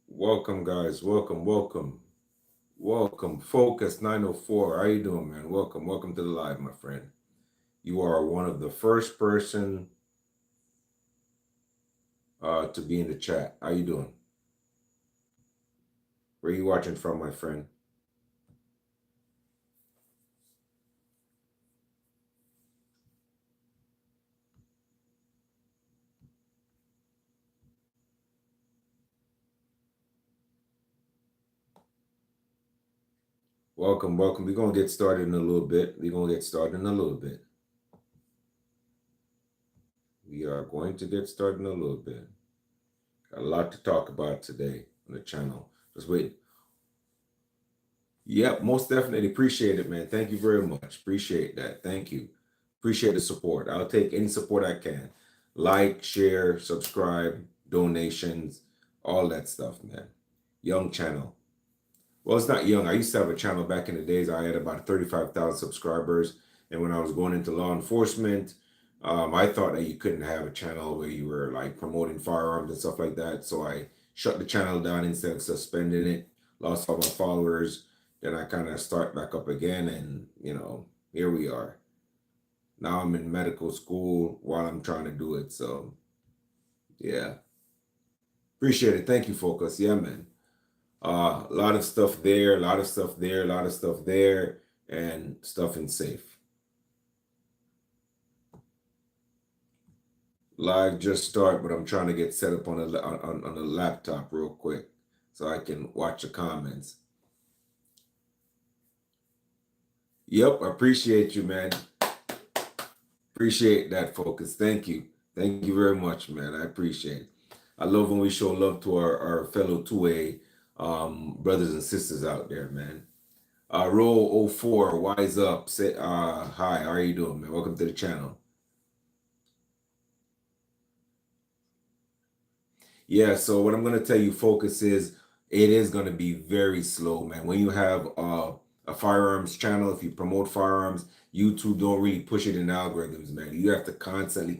Welcome, guys. Welcome, welcome, welcome. Focus 904. How you doing, man? Welcome, welcome to the live, my friend. You are one of the first person to be in the chat. How you doing? Where are you watching from, my friend? Welcome, welcome. We're gonna get started in a little bit. We are going to get started in a little bit. Got a lot to talk about today on the channel. Just wait. Yep, most definitely appreciate it, man. Thank you very much. Appreciate that. Thank you. Appreciate the support. I'll take any support I can. Like, share, subscribe, donations, all that stuff, man. Young channel. Well, it's not young. I used to have a channel back in the days. I had about 35,000 subscribers. And when I was going into law enforcement, I thought that you couldn't have a channel where you were like promoting firearms and stuff like that. So I shut the channel down instead of suspending it, lost all my followers. Then I kind of start back up again. And, here we are. Now I'm in medical school while I'm trying to do it. So, yeah. Appreciate it. Thank you, Focus. Yeah, man. A lot of stuff there, a lot of stuff there, a lot of stuff there, and stuff in safe. Live just start, but I'm trying to get set up on a laptop real quick so I can watch the comments. Yep, I appreciate you, man. Appreciate that, Focus. Thank you. Thank you very much, man. I appreciate it. I love when we show love to our fellow 2A brothers and sisters out there, man. Roll 04, wise up. Say hi, how are you doing, man? Welcome to the channel. Yeah, so what I'm gonna tell you, Focus, is it is gonna be very slow, man. When you have a firearms channel, if you promote firearms, YouTube don't really push it in algorithms, man. You have to constantly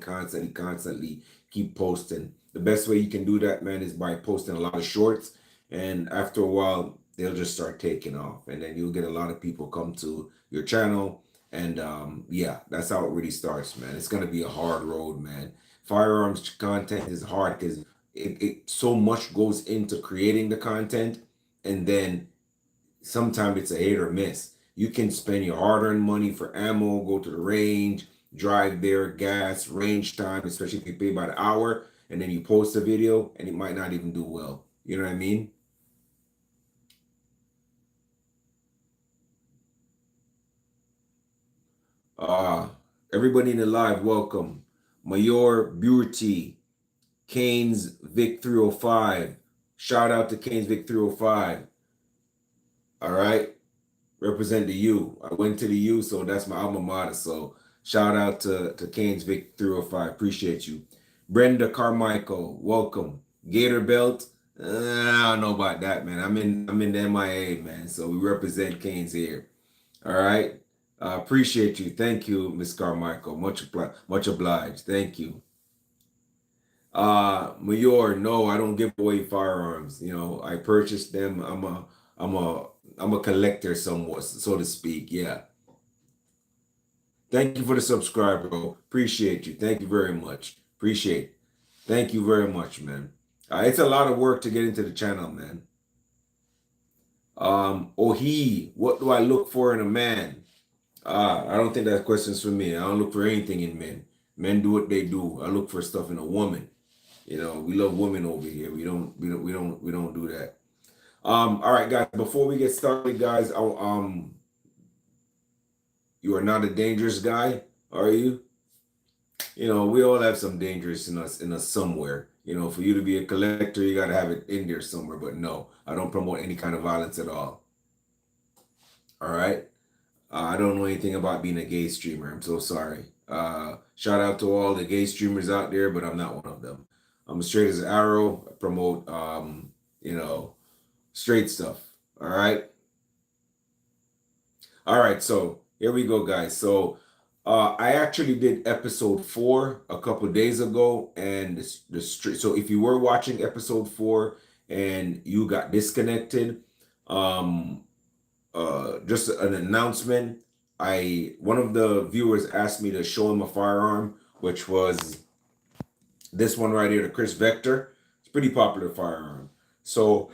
keep posting. The best way you can do that, man, is by posting a lot of shorts, and after a while, they'll just start taking off, and then you'll get a lot of people come to your channel, and yeah, that's how it really starts, man. It's gonna be a hard road, man. Firearms content is hard because it so much goes into creating the content, and then sometimes it's a hit or miss. You can spend your hard-earned money for ammo, go to the range, drive there, gas, range time, especially if you pay by the hour, and then you post a video and it might not even do well. You know what I mean? Uh, Everybody in the live, welcome. Mayor Beauty, Canes Vic 305. Shout out to Canes Vic 305. All right. Represent the U. I went to the U, so that's my alma mater. So shout out to Canes Vic 305. Appreciate you. Brenda Carmichael, welcome. Gator Belt. I don't know about that, man. I'm in the MIA, man. So we represent Canes here. All right. Appreciate you. Thank you, Miss Carmichael. Much obliged. Thank you. Mayor, no, I don't give away firearms. I purchased them. I'm a I'm a collector somewhat, so to speak. Yeah. Thank you for the subscribe, bro. Appreciate you. Thank you very much. Appreciate it. Thank you very much, man. It's a lot of work to get into the channel, man. What do I look for in a man? I don't think that question's for me. I don't look for anything in men. Men do what they do. I look for stuff in a woman. We love women over here. We don't do that. All right, guys. Before we get started, guys, you are not a dangerous guy, are you? We all have some dangerous in us somewhere. For you to be a collector, you got to have it in there somewhere. But no, I don't promote any kind of violence at all. All right. I don't know anything about being a gay streamer. I'm so sorry. Shout out to all the gay streamers out there, but I'm not one of them. I'm straight as an arrow. I promote, you know, straight stuff. All right. All right. So here we go, guys. So I actually did episode 4 a couple days ago, and so if you were watching episode 4 and you got disconnected, um, just an announcement. One of the viewers asked me to show him a firearm, which was this one right here, the Chris Vector. It's a pretty popular firearm. So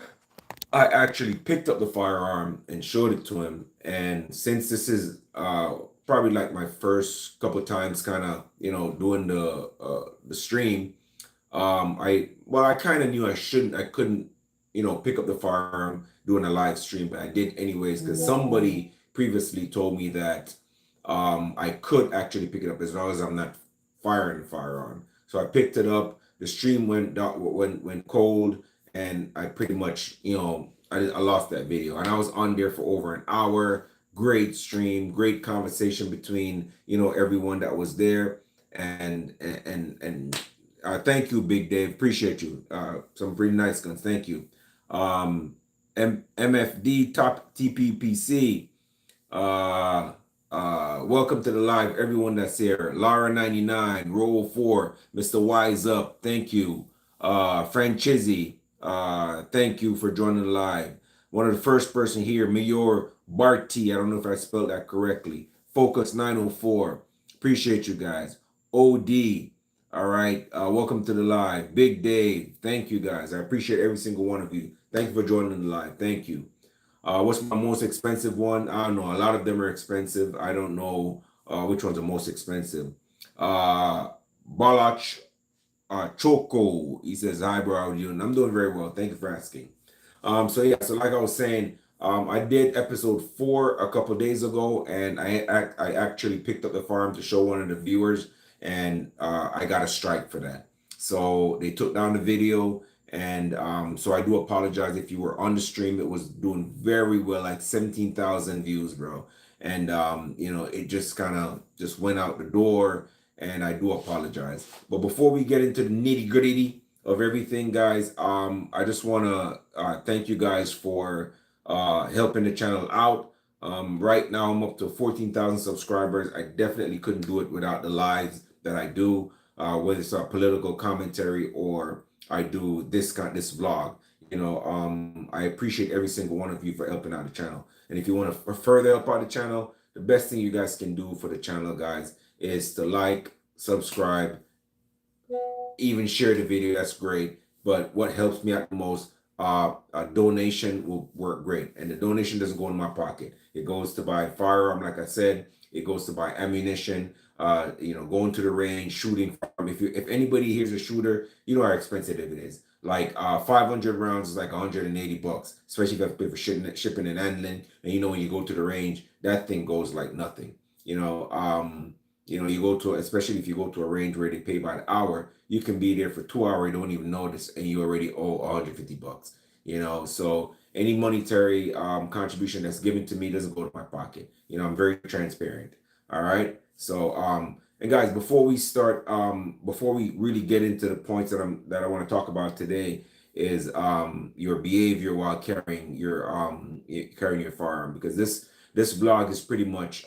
I actually picked up the firearm and showed it to him. And since this is probably like my first couple times, kind of doing the stream, I kind of knew I couldn't, pick up the firearm doing a live stream, but I did anyways because somebody previously told me that I could actually pick it up as long as I'm not firing the firearm. So I picked it up. The stream went cold, and I pretty much, I lost that video, and I was on there for over an hour. Great stream, great conversation between everyone that was there, and thank you, Big Dave. Appreciate you. Some pretty nice guns. Thank you. MFD Top TPPC. Uh, Welcome to the live, everyone that's here. Lara 99, Roll 4, Mr. Wise Up. Thank you. Franchizzi. Thank you for joining the live. One of the first person here, Mayor Barty. I don't know if I spelled that correctly. Focus 904. Appreciate you guys. OD. All right. Welcome to the live. Big Dave. Thank you guys. I appreciate every single one of you. Thank you for joining the live. Thank you. What's my most expensive one? I don't know. A lot of them are expensive. I don't know which one's the most expensive. Balach Choco. He says, hi, bro. How are you? And I'm doing very well. Thank you for asking. So yeah, so like I was saying, I did episode 4 a couple days ago, and I actually picked up the farm to show one of the viewers, and I got a strike for that. So they took down the video, and so I do apologize if you were on the stream. It was doing very well, like 17,000 views, bro. And it just kind of just went out the door, and I do apologize. But before we get into the nitty gritty of everything, guys, I just want to thank you guys for helping the channel out. Right now I'm up to 14,000 subscribers. I definitely couldn't do it without the lives that I do, whether it's a political commentary or I do this vlog. I appreciate every single one of you for helping out the channel. And if you want to further help out the channel, the best thing you guys can do for the channel, guys, is to like, subscribe, even share the video. That's great. But what helps me out the most, a donation will work great. And the donation doesn't go in my pocket. It goes to buy firearm, like I said. It goes to buy ammunition. Going to the range, shooting. If anybody here's a shooter, you know how expensive it is. Like 500 rounds is like $180, especially if you have to pay for shipping and handling. And when you go to the range, that thing goes like nothing. You go to, especially if you go to a range where they pay by the hour, you can be there for 2 hours, you don't even notice, and you already owe $150. So any monetary contribution that's given to me doesn't go to my pocket. I'm very transparent. All right. So and guys, before we start, before we really get into the points that I want to talk about today, is your behavior while carrying your firearm, because this vlog is pretty much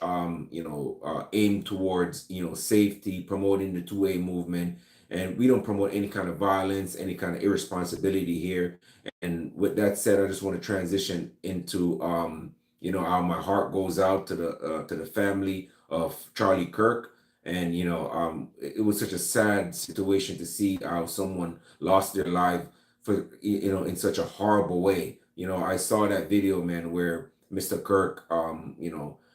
aimed towards safety, promoting the 2A movement, and we don't promote any kind of violence, any kind of irresponsibility here. And with that said, I just want to transition into how my heart goes out to the family of Charlie Kirk. And it was such a sad situation to see how someone lost their life for in such a horrible way. I saw that video, man, where Mr. Kirk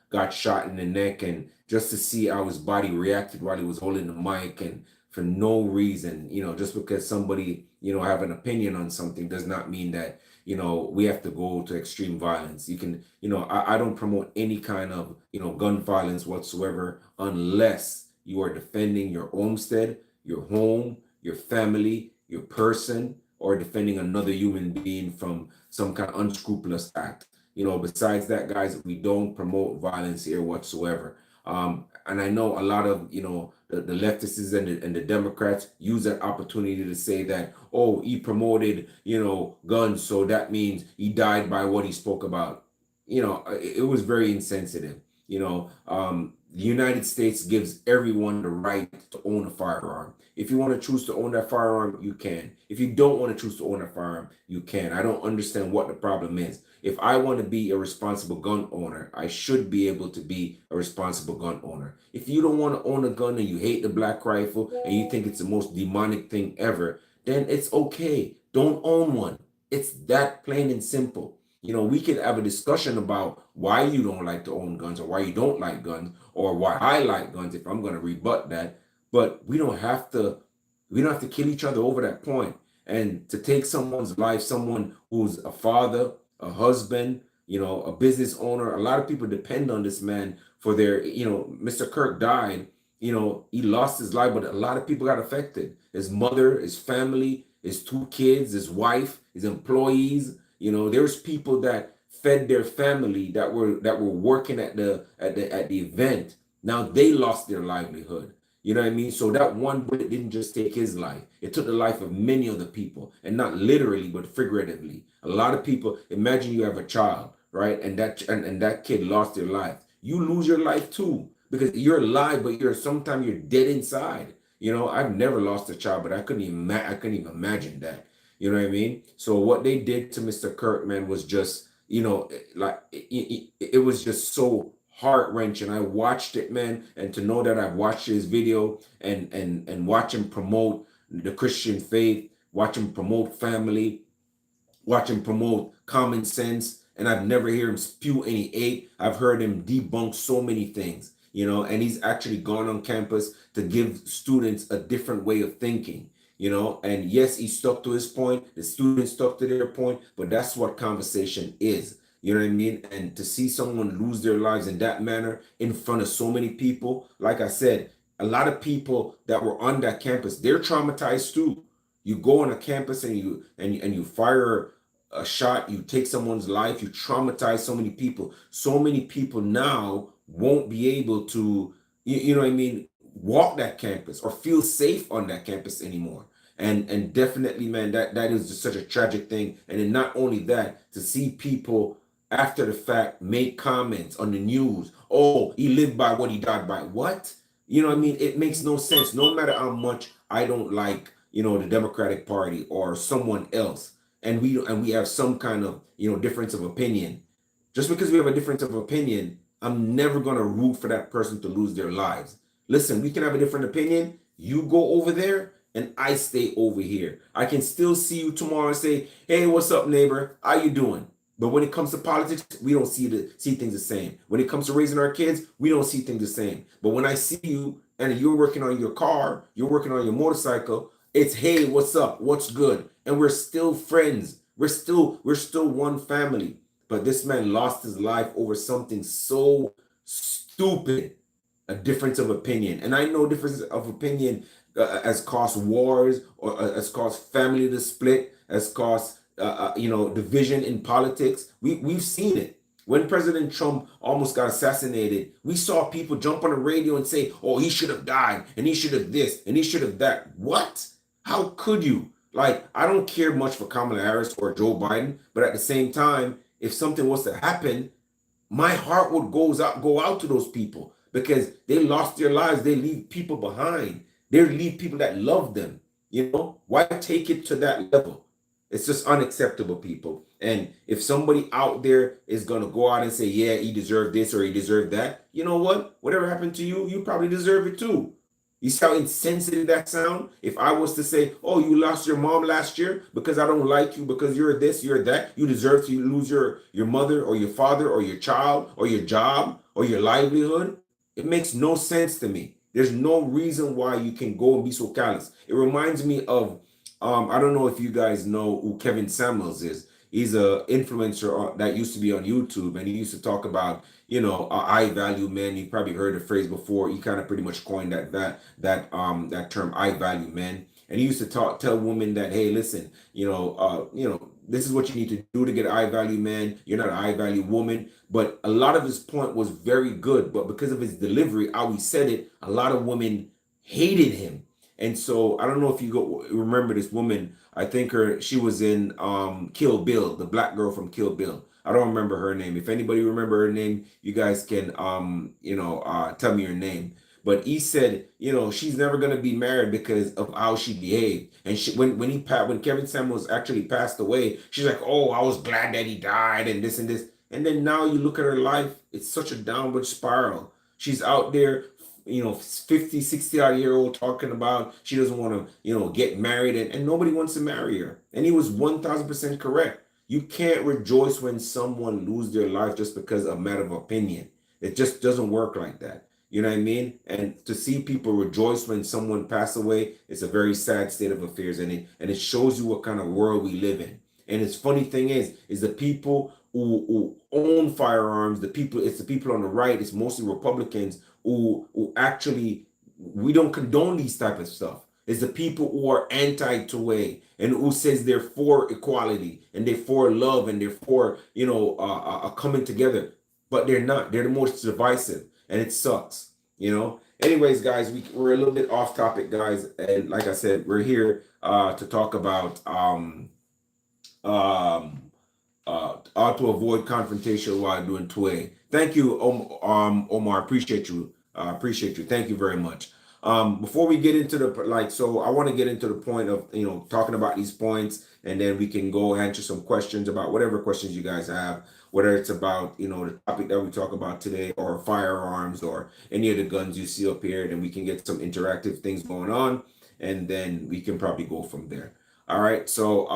got shot in the neck, and just to see how his body reacted while he was holding the mic, and for no reason, just because somebody have an opinion on something does not mean that we have to go to extreme violence. You can, I don't promote any kind of gun violence whatsoever, unless you are defending your homestead, your home, your family, your person, or defending another human being from some kind of unscrupulous act. Besides that, guys, we don't promote violence here whatsoever. And I know a lot of, the leftists and the Democrats use that opportunity to say that, oh, he promoted, guns, so that means he died by what he spoke about. It was very insensitive. The United States gives everyone the right to own a firearm. If you want to choose to own that firearm, you can. If you don't want to choose to own a firearm, you can. I don't understand what the problem is. If I want to be a responsible gun owner, I should be able to be a responsible gun owner. If you don't want to own a gun and you hate the black rifle and you think it's the most demonic thing ever, then it's okay. Don't own one. It's that plain and simple. We could have a discussion about why you don't like to own guns or why you don't like guns or why I like guns if I'm going to rebut that. But we don't have to kill each other over that point. And to take someone's life, someone who's a father, a husband, a business owner, a lot of people depend on this man for their, Mr. Kirk died, he lost his life, but a lot of people got affected. His mother, his family, his two kids, his wife, his employees. There's people that fed their family that were working at the event. Now they lost their livelihood. You know what I mean? So that one bullet didn't just take his life. It took the life of many other people, and not literally, but figuratively. A lot of people, imagine you have a child, right? And that kid lost their life. You lose your life too, because you're alive, but sometimes you're dead inside. I've never lost a child, but I couldn't even imagine that. You know what I mean? So what they did to Mr. Kirkman was just, like it was just so heart wrenching. I watched it, man, and to know that I've watched his video and watch him promote the Christian faith, watch him promote family, watch him promote common sense, and I've never heard him spew any hate. I've heard him debunk so many things, and he's actually gone on campus to give students a different way of thinking. And yes, he stuck to his point, the students stuck to their point, but that's what conversation is. You know what I mean? And to see someone lose their lives in that manner in front of so many people, like I said, a lot of people that were on that campus, they're traumatized too. You go on a campus and you fire a shot, you take someone's life, you traumatize so many people. So many people now won't be able to, you know what I mean, walk that campus or feel safe on that campus anymore. And definitely, man, that is just such a tragic thing. And then not only that, to see people after the fact make comments on the news, oh, he lived by what he died by. What? You know what I mean? It makes no sense. No matter how much I don't like, the Democratic Party or someone else, and we have some kind of, difference of opinion. Just because we have a difference of opinion, I'm never gonna root for that person to lose their lives. Listen, we can have a different opinion. You go over there and I stay over here. I can still see you tomorrow and say, hey, what's up, neighbor? How you doing? But when it comes to politics, we don't see things the same. When it comes to raising our kids, we don't see things the same. But when I see you and you're working on your car, you're working on your motorcycle, it's hey, what's up? What's good? And we're still friends. We're still one family. But this man lost his life over something so stupid, a difference of opinion. And I know difference of opinion has caused wars or has caused family to split, has caused division in politics. We've seen it. When President Trump almost got assassinated, we saw people jump on the radio and say, oh, he should have died and he should have this and he should have that. What? How could you? Like, I don't care much for Kamala Harris or Joe Biden, but at the same time, if something was to happen, my heart would go out to those people because they lost their lives. They leave people behind. They leave people that love them. Why take it to that level? It's just unacceptable, people. And if somebody out there is gonna go out and say, yeah, he deserved this or he deserved that, you know what? Whatever happened to you, you probably deserve it too. You see how insensitive that sound? If I was to say, oh, you lost your mom last year because I don't like you, because you're this, you're that, you deserve to lose your mother or your father or your child or your job or your livelihood. It makes no sense to me. There's no reason why you can go and be so callous. It reminds me of, I don't know if you guys know who Kevin Samuels is. He's a influencer that used to be on YouTube, and he used to talk about, I value men. You probably heard the phrase before. He kind of pretty much coined that term, I value men. And he used to tell women that, hey, listen, this is what you need to do to get a high value man. You're not a high value woman. But a lot of his point was very good. But because of his delivery, how he said it, a lot of women hated him. And so I don't know if you remember this woman. I think she was in Kill Bill, the black girl from Kill Bill. I don't remember her name. If anybody remember her name, you guys can tell me her name. But he said, she's never gonna be married because of how she behaved. And when Kevin Samuels actually passed away, she's like, "Oh, I was glad that he died," and this and this. And then now you look at her life; it's such a downward spiral. She's out there, 50, 60 odd year old talking about she doesn't want to, get married, and nobody wants to marry her. And he was 1000% correct. You can't rejoice when someone lose their life just because of a matter of opinion. It just doesn't work like that. You know what I mean? And to see people rejoice when someone pass away, it's a very sad state of affairs, and it shows you what kind of world we live in. And its funny thing is the people who own firearms, it's the people on the right, it's mostly Republicans who actually, we don't condone these type of stuff. It's the people who are anti-2A and who says they're for equality and they're for love and they're for coming together, but they're not. They're the most divisive, and it sucks. Anyways, guys, we're a little bit off topic, guys, and like I said, we're here to talk about how to avoid confrontation while doing 2A. Thank you, Omar. Appreciate you. Appreciate you. Thank you very much. Before we get into so I want to get into the point of talking about these points, and then we can go answer some questions about whatever questions you guys have, whether it's about the topic that we talk about today, or firearms, or any of the guns you see up here. Then we can get some interactive things going on, and then we can probably go from there. All right. So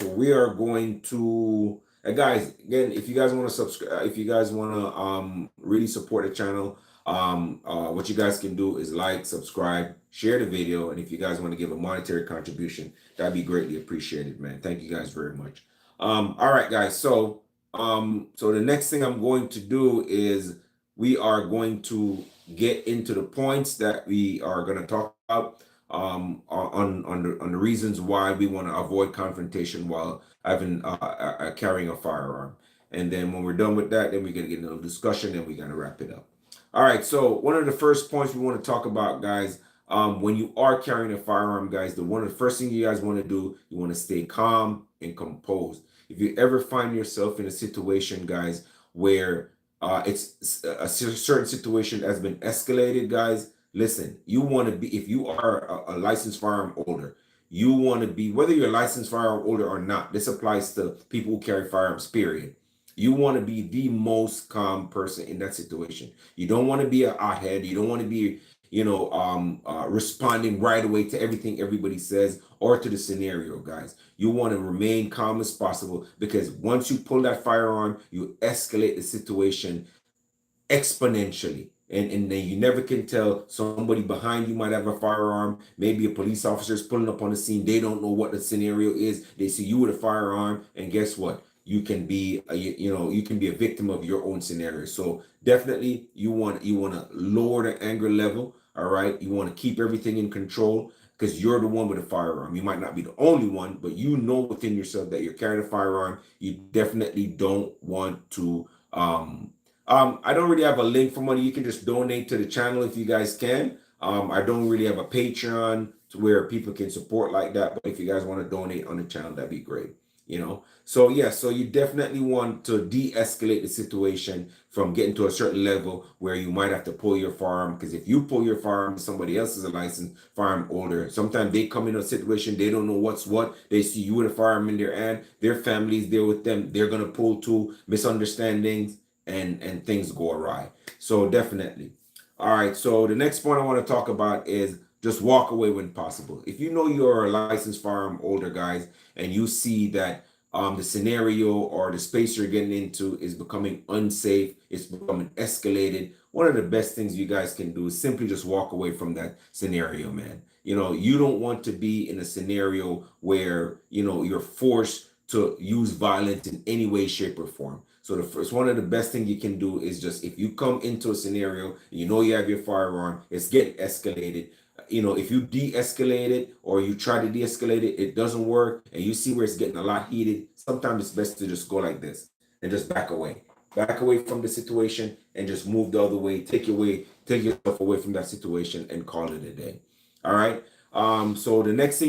we are going to guys, again, if you guys want to subscribe, if you guys want to really support the channel, what you guys can do is like, subscribe, share the video, and if you guys want to give a monetary contribution, that'd be greatly appreciated, man. Thank you guys very much. All right, guys. So the next thing I'm going to do is we are going to get into the points that we are going to talk about on the reasons why we want to avoid confrontation while having carrying a firearm. And then when we're done with that, then we're going to get into a discussion and we're going to wrap it up. All right, so one of the first points we want to talk about, guys, when you are carrying a firearm, guys, one of the first things you guys want to do, you want to stay calm and composed. If you ever find yourself in a situation, guys, where it's a certain situation has been escalated, guys, listen, you want to be, if you are a licensed firearm holder, you want to be, whether you're a licensed firearm holder or not, this applies to people who carry firearms, period. You want to be the most calm person in that situation. You don't want to be a hothead. You don't want to be, responding right away to everything everybody says or to the scenario, guys. You want to remain calm as possible, because once you pull that firearm, you escalate the situation exponentially. And then you never can tell. Somebody behind you might have a firearm. Maybe a police officer is pulling up on the scene. They don't know what the scenario is. They see you with a firearm, and guess what? You can be a victim of your own scenario. So definitely you want to lower the anger level. All right. You want to keep everything in control, because you're the one with a firearm. You might not be the only one, but you know within yourself that you're carrying a firearm. You definitely don't want to I don't really have a link for money. You can just donate to the channel if you guys can. I don't really have a Patreon to where people can support like that, but if you guys want to donate on the channel, that'd be great. So yeah, so you definitely want to de-escalate the situation from getting to a certain level where you might have to pull your firearm, because if you pull your firearm, somebody else is a licensed firearm holder. Sometimes they come in a situation, they don't know what's what. They see you with a firearm in their hand, their family's there with them, they're gonna pull too, misunderstandings, and things go awry. So definitely. All right, so the next point I want to talk about is just walk away when possible. If you know you're a licensed firearm holder, guys, and you see that the scenario or the space you're getting into is becoming unsafe, it's becoming escalated, one of the best things you guys can do is simply just walk away from that scenario, man. You don't want to be in a scenario where, you're forced to use violence in any way, shape, or form. So the first, one of the best thing you can do is just, if you come into a scenario, you know you have your firearm, it's getting escalated, If you de-escalate it or you try to de-escalate it, it doesn't work, and you see where it's getting a lot heated, sometimes it's best to just go like this and just back away from the situation and just move the other way. Take yourself away from that situation and call it a day. All right. So the next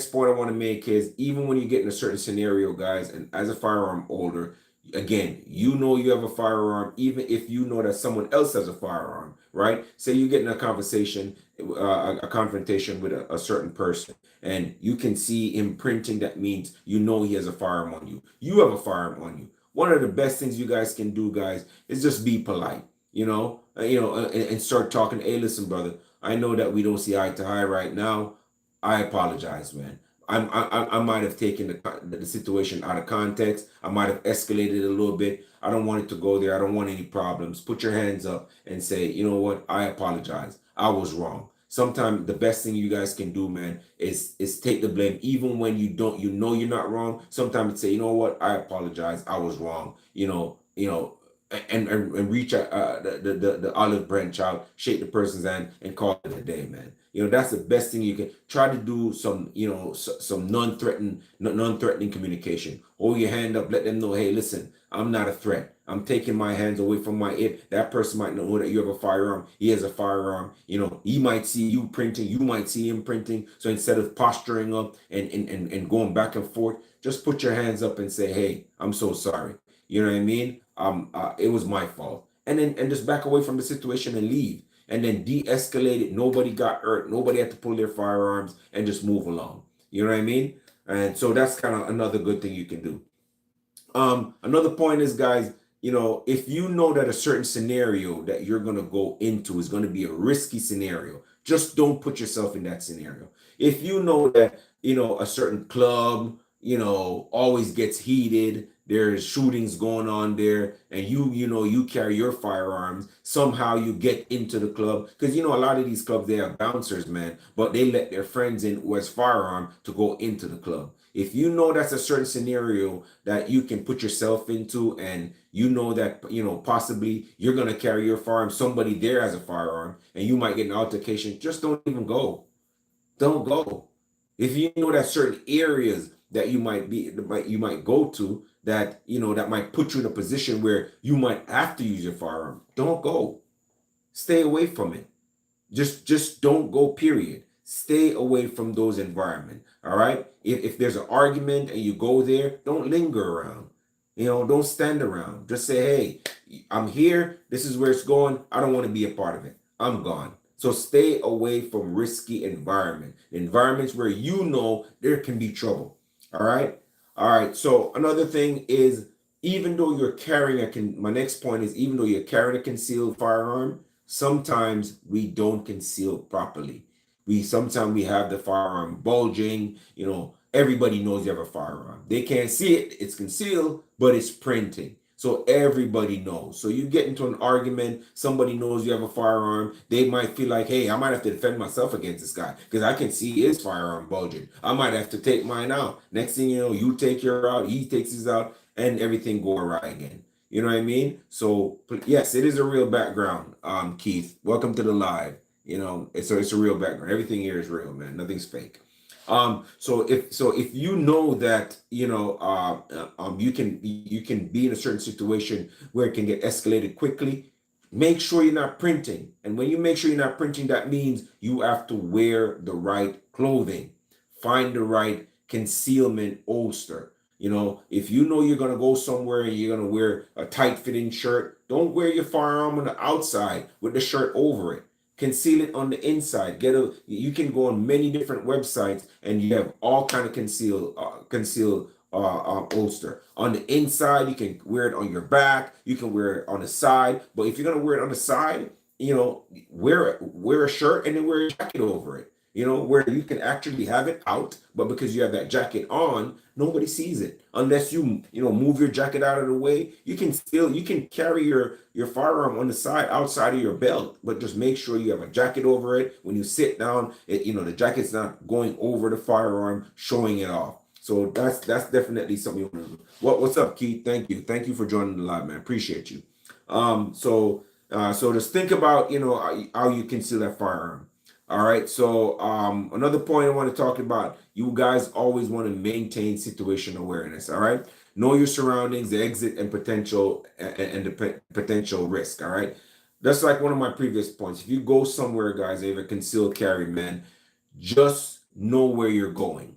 point I want to make is, even when you get in a certain scenario, guys, and as a firearm holder, again, you know you have a firearm, even if you know that someone else has a firearm, right? Say you get in a conversation, a confrontation with a certain person, and you can see imprinting. That means you know he has a firearm on you. You have a firearm on you. One of the best things you guys can do, guys, is just be polite. And start talking. Hey, listen, brother. I know that we don't see eye to eye right now. I apologize, man. I might have taken the situation out of context. I might have escalated a little bit. I don't want it to go there. I don't want any problems. Put your hands up and say, you know what? I apologize. I was wrong. Sometimes the best thing you guys can do, man, is take the blame, even when you know you're not wrong. Sometimes say, you know what? I apologize. I was wrong. And reach out, the olive branch out, shake the person's hand, and call it a day, man. That's the best thing you can try to do. Some non-threatening communication. Hold your hand up, let them know, hey, listen, I'm not a threat. I'm taking my hands away from my hip. That person might know that you have a firearm. He has a firearm. He might see you printing. You might see him printing. So instead of posturing up and going back and forth, just put your hands up and say, hey, I'm so sorry. You know what I mean? It was my fault. And just back away from the situation and leave. And then de-escalate it. Nobody got hurt. Nobody had to pull their firearms, and just move along. You know what I mean? And so that's kind of another good thing you can do. Another point is, guys, if you know that a certain scenario that you're going to go into is going to be a risky scenario, just don't put yourself in that scenario. If you know that, a certain club, always gets heated, there's shootings going on there, and you carry your firearms, somehow you get into the club, because a lot of these clubs, they have bouncers, man, but they let their friends in who has firearm to go into the club. If you know that's a certain scenario that you can put yourself into, and you know that possibly you're going to carry your firearm, somebody there has a firearm, and you might get an altercation, just don't even go. Don't go. If you know that certain areas that you might go to, that might put you in a position where you might have to use your firearm, don't go. Stay away from it. Just don't go, period. Stay away from those environments. All right. If there's an argument and you go there, don't linger around. Don't stand around. Just say, hey, I'm here. This is where it's going. I don't want to be a part of it. I'm gone. So stay away from risky environments where there can be trouble. All right. All right. So another thing is, even though you're carrying my next point is, even though you're carrying a concealed firearm, sometimes we don't conceal properly. Sometimes we have the firearm bulging. Everybody knows you have a firearm. They can't see it, it's concealed, but it's printing. So everybody knows. So you get into an argument, somebody knows you have a firearm, they might feel like, hey, I might have to defend myself against this guy because I can see his firearm bulging. I might have to take mine out. Next thing you know, you take your out, he takes his out, and everything go awry again. You know what I mean? So yes, it is a real background, Keith. Welcome to the live. It's a real background. Everything here is real, man. Nothing's fake. So if you know that you can be in a certain situation where it can get escalated quickly, make sure you're not printing. And when you make sure you're not printing, that means you have to wear the right clothing, find the right concealment holster. If you know you're gonna go somewhere and you're gonna wear a tight fitting shirt, don't wear your firearm on the outside with the shirt over it. Conceal it on the inside. You can go on many different websites and you have all kind of concealed holster. On the inside, you can wear it on your back. You can wear it on the side. But if you're gonna wear it on the side, wear a shirt and then wear a jacket over it. Where you can actually have it out, but because you have that jacket on, nobody sees it unless you move your jacket out of the way. You can carry your firearm on the side, outside of your belt, but just make sure you have a jacket over it. When you sit down, the jacket's not going over the firearm, showing it off. So that's definitely something you want to do. What's up, Keith? Thank you for joining the live, man. Appreciate you. So just think about how you conceal that firearm. All right. So another point I want to talk about, you guys always want to maintain situation awareness. All right. Know your surroundings, the exit and and the potential risk. All right. That's like one of my previous points. If you go somewhere, guys, you have a concealed carry, man, just know where you're going.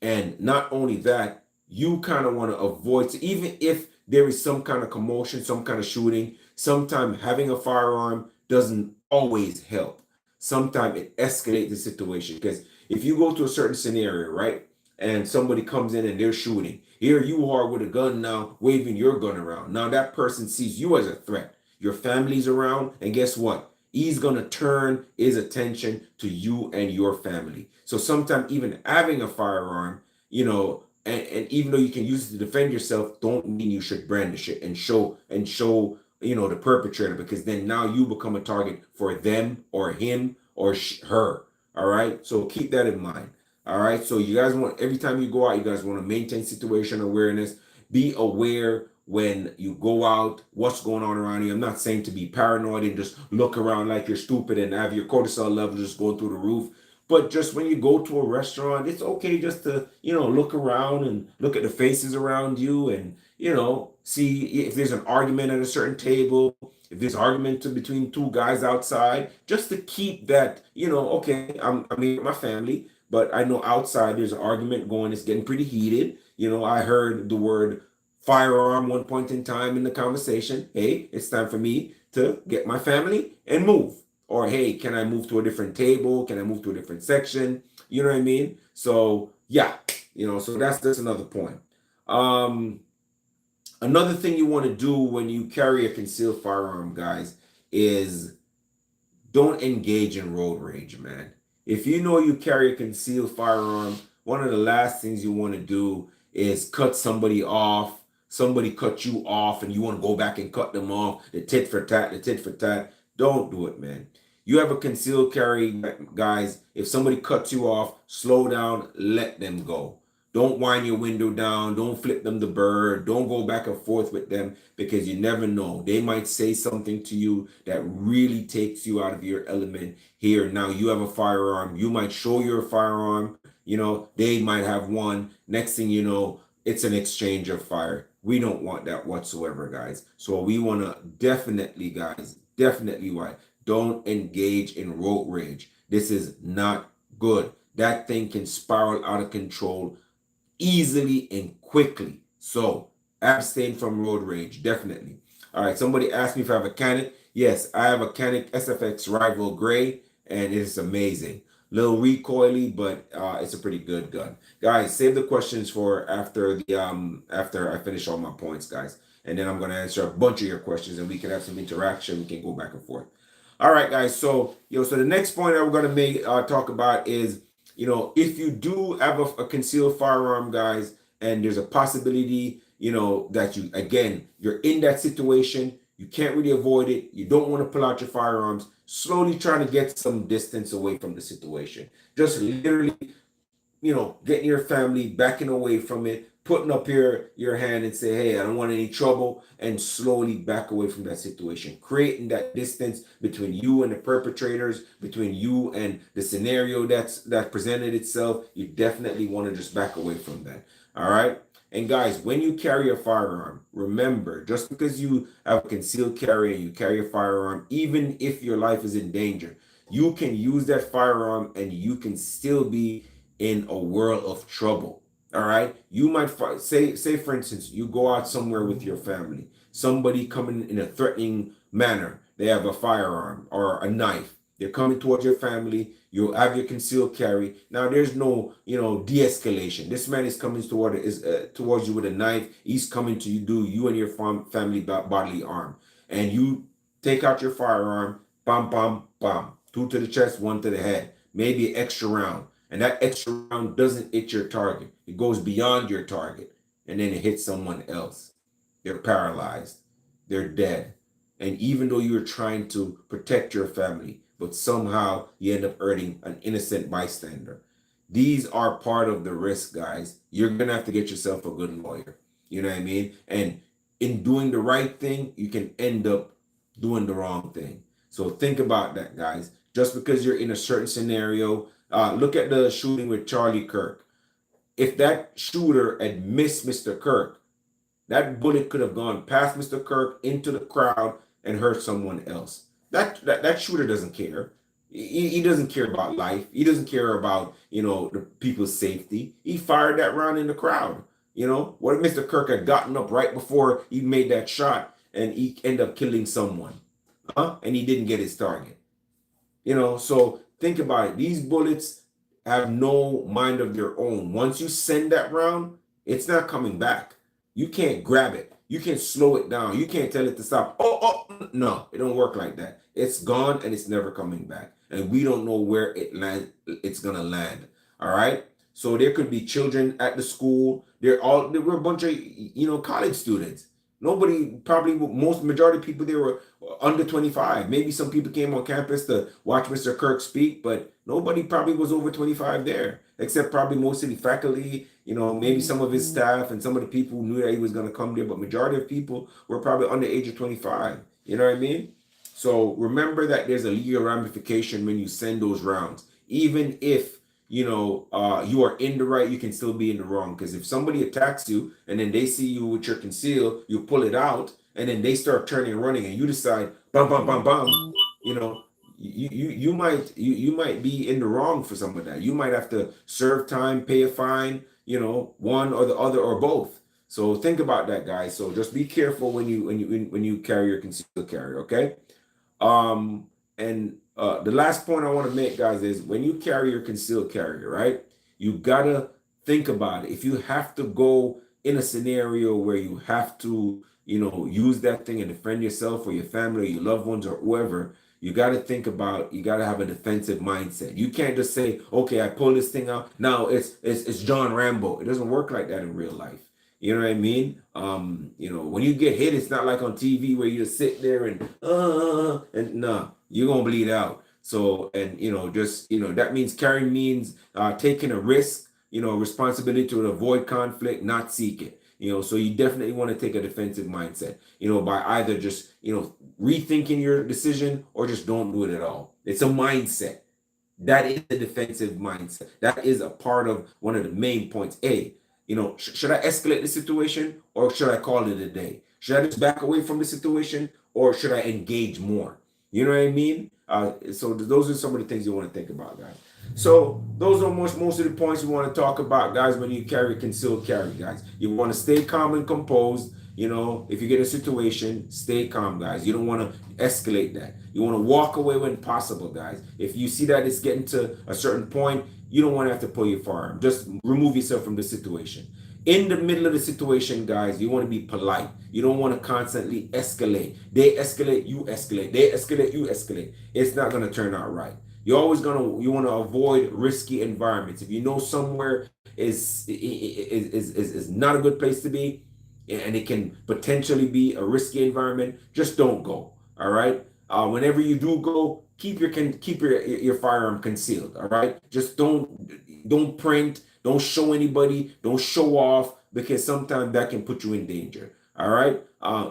And not only that, you kind of want to avoid, so even if there is some kind of commotion, some kind of shooting, sometimes having a firearm doesn't always help. Sometimes it escalates the situation. Because if you go to a certain scenario, right, and somebody comes in and they're shooting, here you are with a gun now, waving your gun around. Now that person sees you as a threat. Your family's around, and guess what? He's going to turn his attention to you and your family. So sometimes even having a firearm, and even though you can use it to defend yourself, don't mean you should brandish it and show the perpetrator, because then now you become a target for them or him or her. All right. So keep that in mind. All right. So you guys want, every time you go out, you guys want to maintain situation awareness. Be aware when you go out, what's going on around you. I'm not saying to be paranoid and just look around like you're stupid and have your cortisol levels just going through the roof. But just when you go to a restaurant, it's okay just to, look around and look at the faces around you and, see if there's an argument at a certain table, if there's argument between two guys outside, just to keep that, okay, I'm here with my family, but I know outside there's an argument going, it's getting pretty heated. I heard the word firearm one point in time in the conversation. Hey, it's time for me to get my family and move. Or hey, can I move to a different table? Can I move to a different section? You know what I mean? So yeah, so that's another point. Um, Another thing you want to do when you carry a concealed firearm, guys, is don't engage in road rage, man. If you know you carry a concealed firearm, one of the last things you want to do is cut somebody off. Somebody cut you off and you want to go back and cut them off. The tit for tat, the tit for tat. Don't do it, man. You have a concealed carry, guys. If somebody cuts you off, slow down, let them go. Don't wind your window down. Don't flip them the bird. Don't go back and forth with them, because you never know. They might say something to you that really takes you out of your element. Here, now you have a firearm. You might show your firearm. They might have one. Next thing you know, it's an exchange of fire. We don't want that whatsoever, guys. So we want to definitely, guys, definitely why. Don't engage in road rage. This is not good. That thing can spiral out of control easily and quickly. So abstain from road rage, definitely. All right, somebody asked me if I have a Canik. Yes, I have a Canik SFX Rival Gray, and it is amazing. Little recoily, but it's a pretty good gun. Guys, save the questions for after I finish all my points, guys. And then I'm gonna answer a bunch of your questions and we can have some interaction. We can go back and forth. All right, guys. So so the next point that we're gonna talk about is, if you do have a concealed firearm, guys, and there's a possibility, that you're in that situation, you can't really avoid it, you don't want to pull out your firearms, slowly trying to get some distance away from the situation. Just literally, getting your family, backing away from it, putting up your hand and say, hey, I don't want any trouble, and slowly back away from that situation, creating that distance between you and the perpetrators, between you and the scenario that presented itself. You definitely want to just back away from that. All right. And guys, when you carry a firearm, remember, just because you have a concealed carry and you carry a firearm, even if your life is in danger, you can use that firearm and you can still be in a world of trouble. All right. You might say, for instance, you go out somewhere with your family, somebody coming in a threatening manner. They have a firearm or a knife. They're coming towards your family. You have your concealed carry. Now there's no, de-escalation. This man is coming towards you with a knife. He's coming to you, do you and your family bodily harm, and you take out your firearm. Bam, bam, bam. Two to the chest, one to the head. Maybe an extra round. And that extra round doesn't hit your target. It goes beyond your target. And then it hits someone else. They're paralyzed. They're dead. And even though you're trying to protect your family, but somehow you end up hurting an innocent bystander. These are part of the risk, guys. You're going to have to get yourself a good lawyer. You know what I mean? And in doing the right thing, you can end up doing the wrong thing. So think about that, guys. Just because you're in a certain scenario, look at the shooting with Charlie Kirk. If that shooter had missed Mr. Kirk, that bullet could have gone past Mr. Kirk into the crowd and hurt someone else. That shooter doesn't care. He doesn't care about life. He doesn't care about, the people's safety. He fired that round in the crowd. What if Mr. Kirk had gotten up right before he made that shot and he ended up killing someone? Huh? And he didn't get his target. So think about it. These bullets have no mind of their own. Once you send that round, it's not coming back. You can't grab it. You can't slow it down. You can't tell it to stop. Oh, no, it don't work like that. It's gone and it's never coming back. And we don't know where it's gonna land. All right. So there could be children at the school. There were a bunch of college students. Nobody, probably most majority of people there were under 25. Maybe some people came on campus to watch Mr. Kirk speak, but nobody probably was over 25 there, except probably most of the faculty, maybe some of his staff and some of the people who knew that he was going to come there, but majority of people were probably under the age of 25. You know what I mean? So remember that there's a legal ramification when you send those rounds. Even if you are in the right, you can still be in the wrong. Because if somebody attacks you and then they see you with your conceal, you pull it out, and then they start turning and running, and you decide, bum bum bum bum, you might be in the wrong for some of that. You might have to serve time, pay a fine, one or the other or both. So think about that, guys. So just be careful when you carry your concealed carry, okay? And the last point I want to make, guys, is when you carry your concealed carry, right? You gotta think about it. If you have to go in a scenario where you have to, use that thing and defend yourself or your family or your loved ones or whoever, you gotta think about. You gotta have a defensive mindset. You can't just say, "Okay, I pull this thing out. Now it's John Rambo." It doesn't work like that in real life. You know what I mean? When you get hit, it's not like on TV where you just sit there and nah, you're gonna bleed out. So, and that means carrying means taking a risk, responsibility to avoid conflict, not seek it. So you definitely want to take a defensive mindset, by either just, rethinking your decision or just don't do it at all. It's a mindset. That is the defensive mindset. That is a part of one of the main points. Should I escalate the situation or should I call it a day? Should I just back away from the situation or should I engage more? You know what I mean? So those are some of the things you want to think about, guys. So those are most of the points we want to talk about, guys, when you carry concealed carry, guys. You want to stay calm and composed. If you get a situation, stay calm, guys. You don't want to escalate that. You want to walk away when possible, guys. If you see that it's getting to a certain point, you don't want to have to pull your firearm. Just remove yourself from the situation. In the middle of the situation, guys, you want to be polite. You don't want to constantly escalate. They escalate, you escalate. They escalate, you escalate. It's not going to turn out right. You want to avoid risky environments. If you know somewhere is not a good place to be, and it can potentially be a risky environment, just don't go. All right. Whenever you do go, keep your firearm concealed. All right. Just don't print. Don't show anybody. Don't show off, because sometimes that can put you in danger. All right.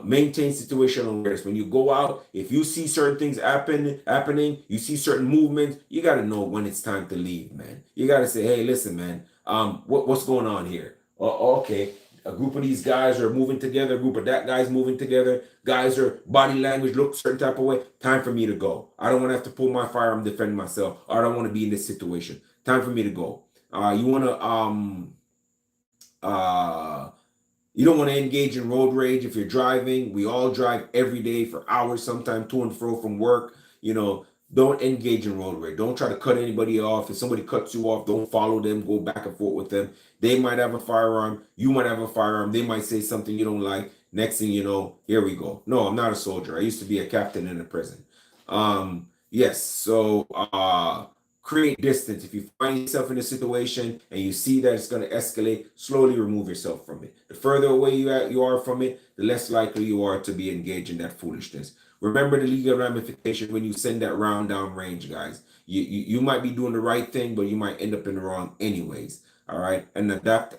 Maintain situational awareness. When you go out, if you see certain things happening, you see certain movements, you got to know when it's time to leave, man. You got to say, hey, listen, man. What's going on here? Okay. A group of these guys are moving together. A group of that guys moving together. Guys are body language look certain type of way. Time for me to go. I don't want to have to pull my firearm, defend myself. Or I don't want to be in this situation. Time for me to go. You want to you don't want to engage in road rage if you're driving. We all drive every day for hours, sometimes to and fro from work. Don't engage in road rage. Don't try to cut anybody off. If somebody cuts you off, don't follow them. Go back and forth with them. They might have a firearm. You might have a firearm. They might say something you don't like. Next thing you know, here we go. No, I'm not a soldier. I used to be a captain in a prison. Yes. So create distance. If you find yourself in a situation and you see that it's going to escalate, slowly remove yourself from it. The further away you are from it, the less likely you are to be engaged in that foolishness. Remember the legal ramification when you send that round down range, guys. You might be doing the right thing, but you might end up in the wrong anyways. All right. And adopt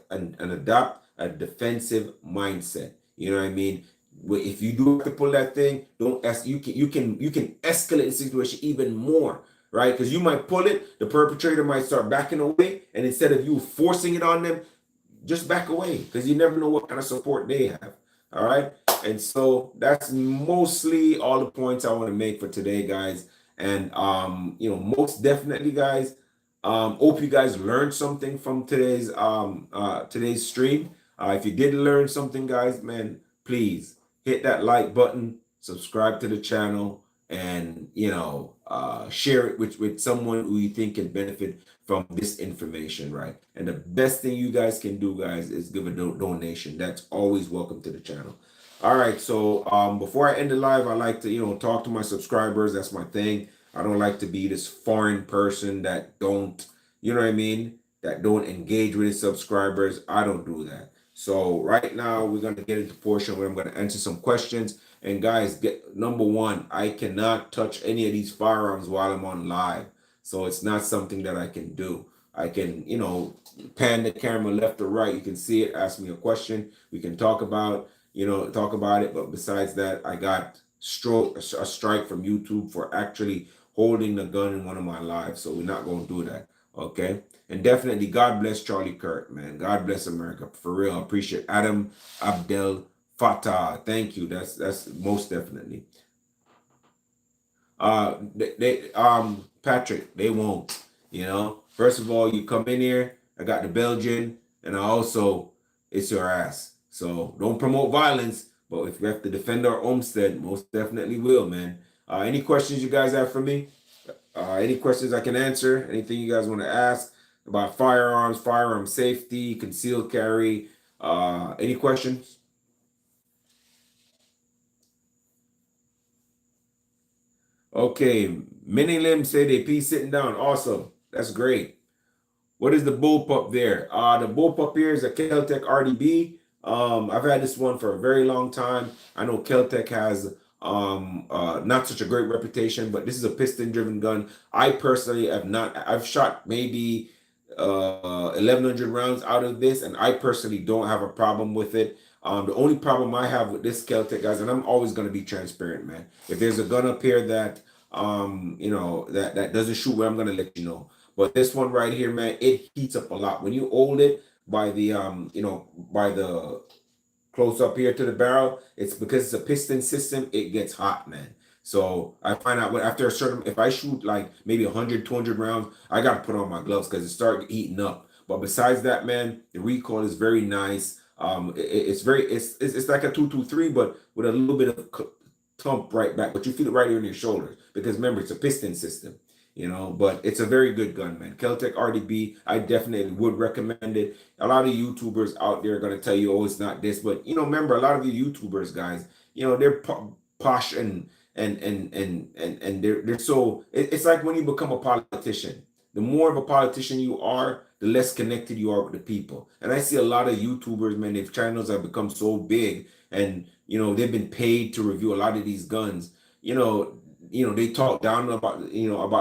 a defensive mindset. You know what I mean? If you do have to pull that thing, don't ask. You can escalate the situation even more, right? Because you might pull it, the perpetrator might start backing away, and instead of you forcing it on them, just back away, because you never know what kind of support they have. All right. And so that's mostly all the points I want to make for today, guys. And most definitely, guys, hope you guys learned something from today's stream. If you did learn something, guys, man, please hit that like button, subscribe to the channel, and share it with someone who you think can benefit from this information, right? And the best thing you guys can do, guys, is give a donation. That's always welcome to the channel. All right, so before I end the live, I like to talk to my subscribers. That's my thing. I don't like to be this foreign person that don't, you know what I mean, that don't engage with his subscribers. I don't do that. So right now we're gonna get into portion where I'm gonna answer some questions. And guys, get number one, I cannot touch any of these firearms while I'm on live. So it's not something that I can do. I can, pan the camera left or right. You can see it, ask me a question. We can talk about it. But besides that, I got a strike from YouTube for actually holding the gun in one of my lives. So we're not going to do that. Okay. And definitely, God bless Charlie Kirk, man. God bless America. For real. I appreciate Adam Abdel Fattah. Thank you. That's most definitely. Patrick, they won't. First of all, you come in here, I got the Belgian, and I also it's your ass. So don't promote violence, but if we have to defend our homestead, most definitely will, man. Any questions you guys have for me? Any questions I can answer? Anything you guys want to ask about firearms, firearm safety, concealed carry? Any questions? Okay, many limbs say they pee sitting down. Awesome. That's great. What is the bullpup there? The bullpup here is a Keltec RDB. I've had this one for a very long time. I know Keltec has not such a great reputation, but this is a piston-driven gun. I personally have not. I've shot maybe 1,100 rounds out of this, and I personally don't have a problem with it. The only problem I have with this Keltec, guys, and I'm always going to be transparent, man. If there's a gun up here that that doesn't shoot, well, I'm going to let you know. But this one right here, man, it heats up a lot. When you hold it by the by the close up here to the barrel, it's because it's a piston system, it gets hot, man. So I find out after a certain, if I shoot like maybe 100, 200 rounds, I got to put on my gloves because it starts heating up. But besides that, man, the recoil is very nice. It's like a 223, but with a little bit of thump right back, but you feel it right here in your shoulders because remember, it's a piston system. But it's a very good gun, man. Keltec RDB, I definitely would recommend it. A lot of YouTubers out there are going to tell you, oh, it's not this, but remember, a lot of you YouTubers, guys, they're posh and they're so. It's like when you become a politician. The more of a politician you are, the less connected you are with the people. And I see a lot of YouTubers, man, their channels have become so big, and they've been paid to review a lot of these guns. They talk down about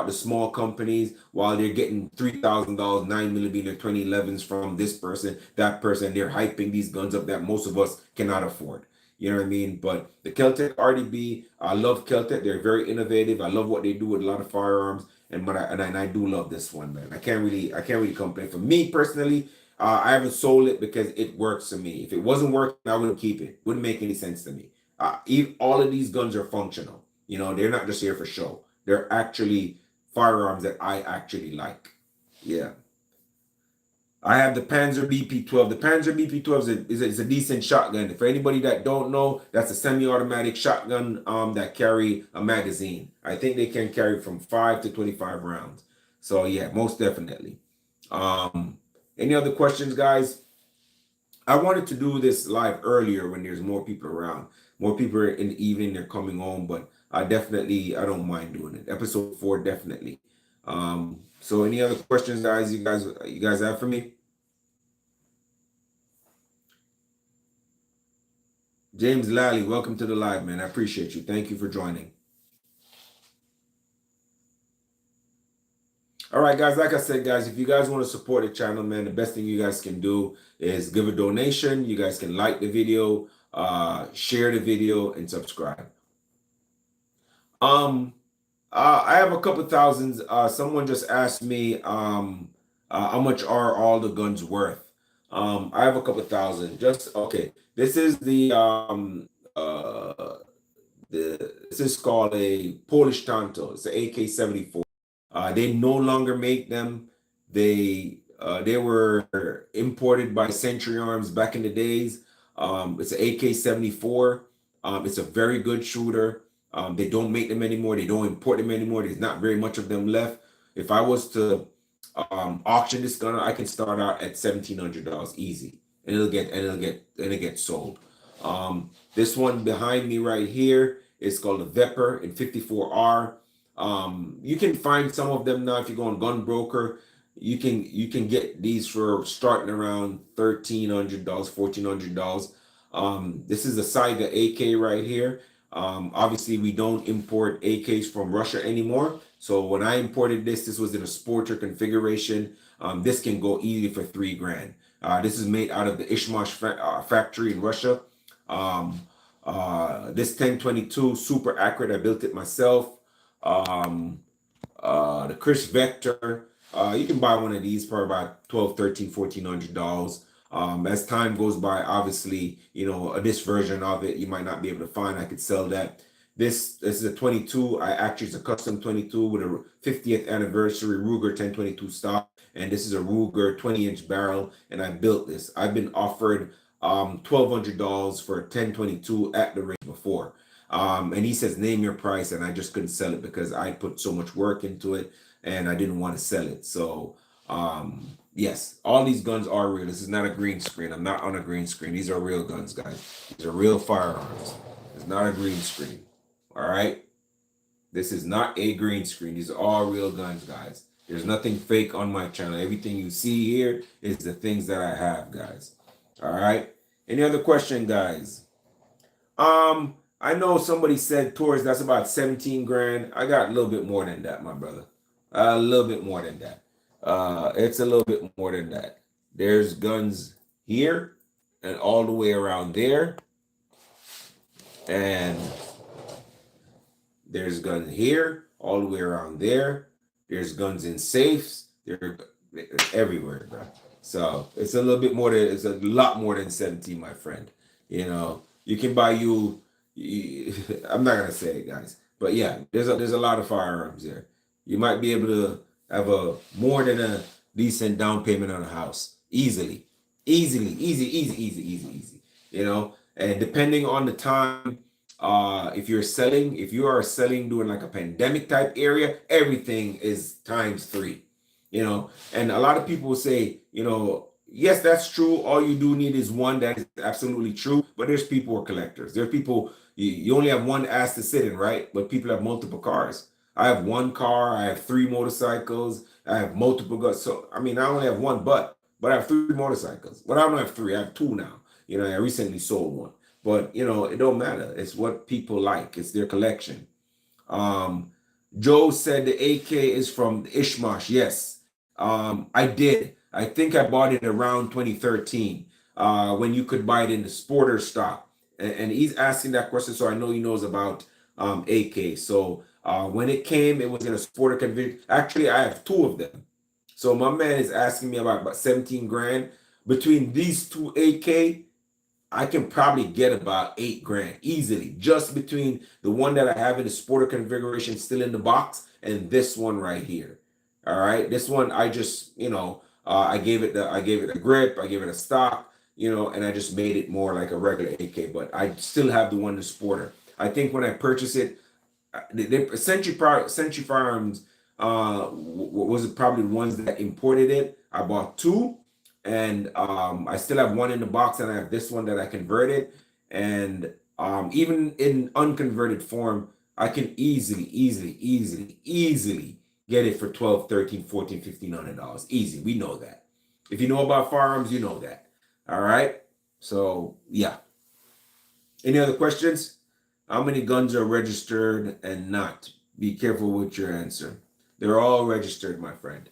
the small companies while they're getting $3,000 9mm 2011s from this person, that person. They're hyping these guns up that most of us cannot afford. You know what I mean? But the Keltec RDB, I love Keltec. They're very innovative. I love what they do with a lot of firearms, and I do love this one, man. I can't really complain. For me personally, I haven't sold it because it works for me. If it wasn't working, I wouldn't keep it. Wouldn't make any sense to me. All of these guns are functional. They're not just here for show. They're actually firearms that I actually like. Yeah. I have the Panzer BP-12. The Panzer BP-12 is a decent shotgun. For anybody that don't know, that's a semi-automatic shotgun that carry a magazine. I think they can carry from 5 to 25 rounds. So yeah, most definitely. Any other questions, guys? I wanted to do this live earlier when there's more people around. More people in the evening, they're coming home, but I don't mind doing it. Episode 4, definitely. So any other questions, guys, you guys have for me? James Lally, welcome to the live, man. I appreciate you. Thank you for joining. All right, guys, like I said, guys, if you guys want to support the channel, man, the best thing you guys can do is give a donation. You guys can like the video. share the video, and subscribe. Um, I have a couple thousands. Someone just asked me how much are all the guns worth. I have a couple thousand. Just okay. This is this is called a Polish Tanto. It's an AK-74. They no longer make them. They were imported by Century Arms back in the days. It's an AK-74. It's a very good shooter. They don't make them anymore. They don't import them anymore. There's not very much of them left. If I was to auction this gun, I can start out at $1,700 easy, and it'll get sold. This one behind me right here is called a Vepr in 54R. You can find some of them now if you go on Gun Broker. You can get these for starting around $1,300, $1,400. This is a Saiga AK right here. Obviously, we don't import AKs from Russia anymore. So when I imported this, this was in a sporter configuration. This can go easy for $3 grand. This is made out of the Ishmash factory in Russia. This 1022 super accurate. I built it myself. The Chris Vector. You can buy one of these for about $1,200, $1,300, $1,400. As time goes by, obviously, this version of it you might not be able to find. I could sell that. This is a 22. Actually, it's a custom 22 with a 50th anniversary Ruger 1022 stock, and this is a Ruger 20-inch barrel. And I built this. I've been offered $1,200 for a 1022 at the range before. And he says, name your price, and I just couldn't sell it because I put so much work into it and I didn't want to sell it. So yes, all these guns are real. This is not a green screen. I'm not on a green screen. These are real guns, guys. These are real firearms. It's not a green screen. All right. This is not a green screen. These are all real guns, guys. There's nothing fake on my channel. Everything you see here is the things that I have, guys. All right. Any other question, guys? I know somebody said towards that's about 17 grand. I got a little bit more than that, my brother. A little bit more than that. It's a little bit more than that. There's guns here and all the way around there. And there's guns here, all the way around there. There's guns in safes. They're everywhere, bro. So it's a little bit more than it's a lot more than 17, my friend. You can buy you. I'm not gonna say it, guys, but yeah, there's a lot of firearms there. You might be able to have a more than a decent down payment on a house easily, easy. And depending on the time, if you are selling during like a pandemic type area, everything is times three. And a lot of people will say, yes, that's true. All you do need is one. That is absolutely true. But there's people who are collectors. There are people, you only have one ass to sit in, right? But people have multiple cars. I have one car. I have 3 motorcycles. I have multiple guns. So, I mean, I only have one but I have 3 motorcycles. But I don't have 3. I have 2 now. I recently sold one. But, it don't matter. It's what people like. It's their collection. Joe said the AK is from Ishmash. Yes, I did. I think I bought it around 2013 when you could buy it in the sporter stock. And he's asking that question, so I know he knows about AK. So when it came, it was in a sporter conviction. Actually, I have 2 of them. So my man is asking me about 17 grand. Between these 2 AK, I can probably get about 8 grand easily, just between the one that I have in the sporter configuration still in the box and this one right here. All right, this one I just I gave it a grip, I gave it a stock, and I just made it more like a regular AK. But I still have the one in the sporter. I think when I purchased it, Century Firearms was probably the ones that imported it. I bought 2. And I still have one in the box, and I have this one that I converted. And even in unconverted form, I can easily get it for $12, $13, $14, $1,500. Easy. We know that. If you know about firearms, you know that. All right. So yeah. Any other questions? How many guns are registered and not? Be careful with your answer. They're all registered, my friend.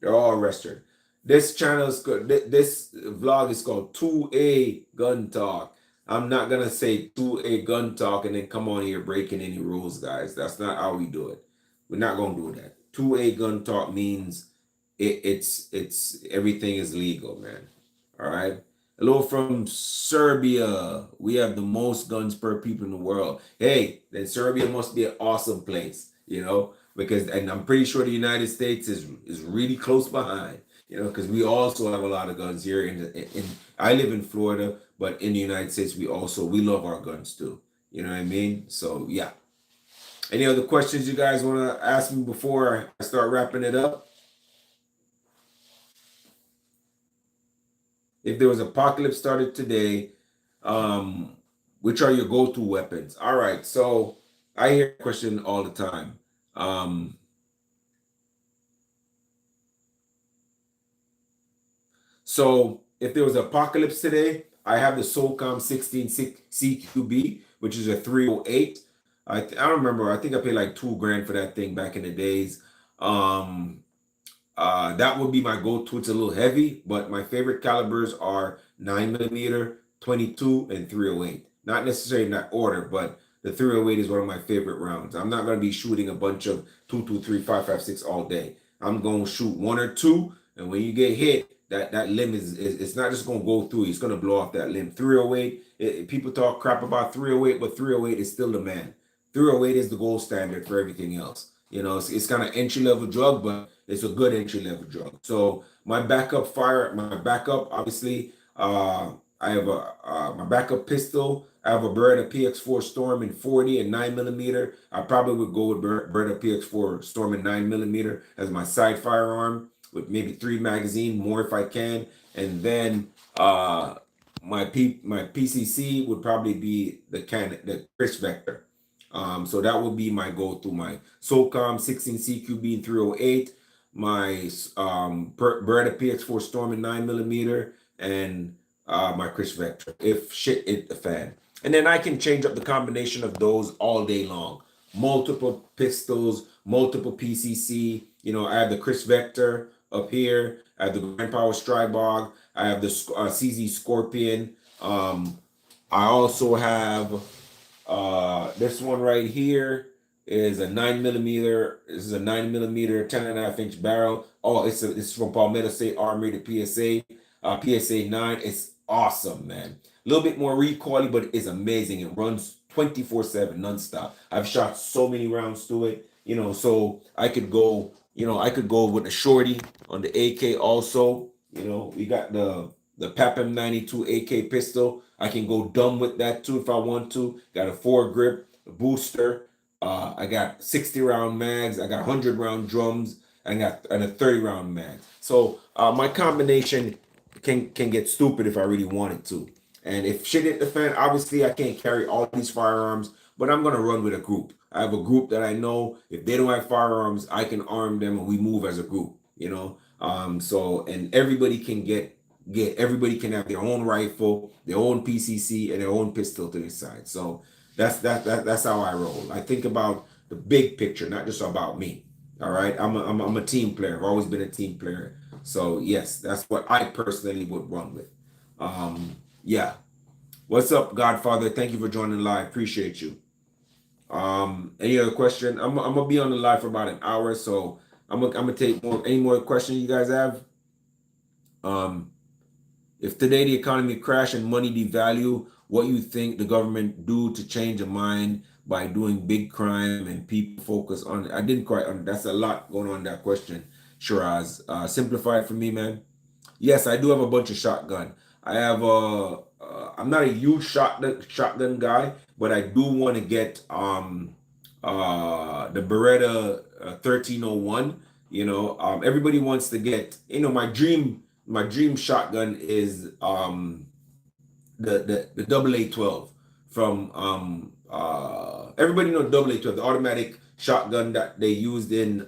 They're all registered. This channel is good. This vlog is called 2A Gun Talk. I'm not gonna say to a gun talk and then come on here breaking any rules, guys. That's not how we do it. We're not gonna do that. To a gun talk means it's everything is legal, man. All right. Hello from Serbia. We have the most guns per people in the world. Hey, then Serbia must be an awesome place, because and I'm pretty sure the United States is really close behind, because we also have a lot of guns here in I live in Florida, but in the United States we love our guns too. You know what I mean? So yeah. Any other questions you guys want to ask me before I start wrapping it up? If there was apocalypse started today, um, which are your go-to weapons? All right, so I hear a question all the time. Um, so if there was apocalypse today, I have the SOCOM 16 CQB, which is a 308. I don't remember. I think I paid like 2 grand for that thing back in the days. Um, that would be my go-to. It's a little heavy, but my favorite calibers are 9 millimeter, 22, and 308. Not necessarily in that order, but the 308 is one of my favorite rounds. I'm not going to be shooting a bunch of 223, 556 all day. I'm going to shoot one or two, and when you get hit, that limb is it's not just going to go through. It's going to blow off that limb. 308. People talk crap about 308, but 308 is still the man. 308 is the gold standard for everything else. It's kind of entry level drug, but it's a good entry level drug. So my backup, obviously, I have my backup pistol. I have a Beretta PX4 Storm in 40 and 9 millimeter. I probably would go with Beretta PX4 Storm in 9 millimeter as my side firearm with maybe 3 magazine, more if I can, and then my PCC would probably be the Chris Vector. So that would be my go-to. My SOCOM 16 CQB 308, my Beretta PX4 Storm in 9 millimeter, and my Chris Vector. If shit hit the fan, and then I can change up the combination of those all day long. Multiple pistols, multiple PCC. I have the Chris Vector up here. I have the Grand Power Strybog. I have the CZ Scorpion. I also have this one right here is a 9 millimeter. This is a 9 millimeter, 10.5 inch barrel. Oh, it's from Palmetto State Armory, the PSA, PSA 9. It's awesome, man. A little bit more recoily, but it's amazing. It runs 24/7 nonstop. I've shot so many rounds to it, so I could go with a shorty on the AK also. We got the PAPM 92 AK pistol. I can go dumb with that too if I want to. Got a 4 grip, a booster. I got 60 round mags. I got 100 round drums. And a 30 round mag. So my combination can get stupid if I really wanted to. And if shit hit the fan, obviously I can't carry all these firearms, but I'm gonna run with a group. I have a group that I know if they don't have firearms, I can arm them and we move as a group. So and everybody can have their own rifle, their own PCC, and their own pistol to their side. So that's how I roll. I think about the big picture, not just about me. All right, I'm a team player. I've always been a team player. So yes, that's what I personally would run with. Yeah. What's up, Godfather? Thank you for joining live. Appreciate you. Any other question? I'm gonna be on the live for about an hour, so I'm gonna take any more questions you guys have. If today the economy crash and money devalue, what you think the government do to change a mind by doing big crime and people focus on? I didn't quite. That's a lot going on in that question, Shiraz. Simplify it for me, man. Yes, I do have a bunch of shotgun. I have I'm not a huge shotgun guy, but I do want to get the Beretta 1301. Everybody wants to get. My dream shotgun is the double A12 from everybody know double A12, the automatic shotgun that they used in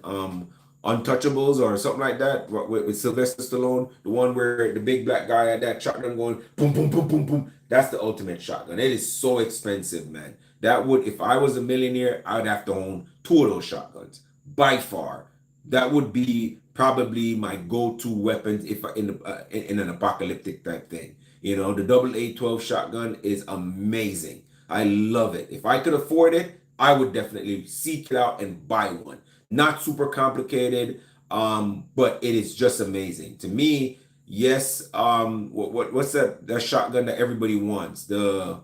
Untouchables or something like that with Sylvester Stallone, the one where the big black guy had that shotgun going boom boom boom boom boom. That's the ultimate shotgun. It is so expensive, man. That would, if I was a millionaire, I'd have to own 2 of those shotguns by far. That would be probably my go-to weapons if in an apocalyptic type thing. You know, the double 812 shotgun is amazing. I love it. If I could afford it, I would definitely seek it out and buy one. Not super complicated, but it is just amazing to me. Yes. What's that shotgun that everybody wants? The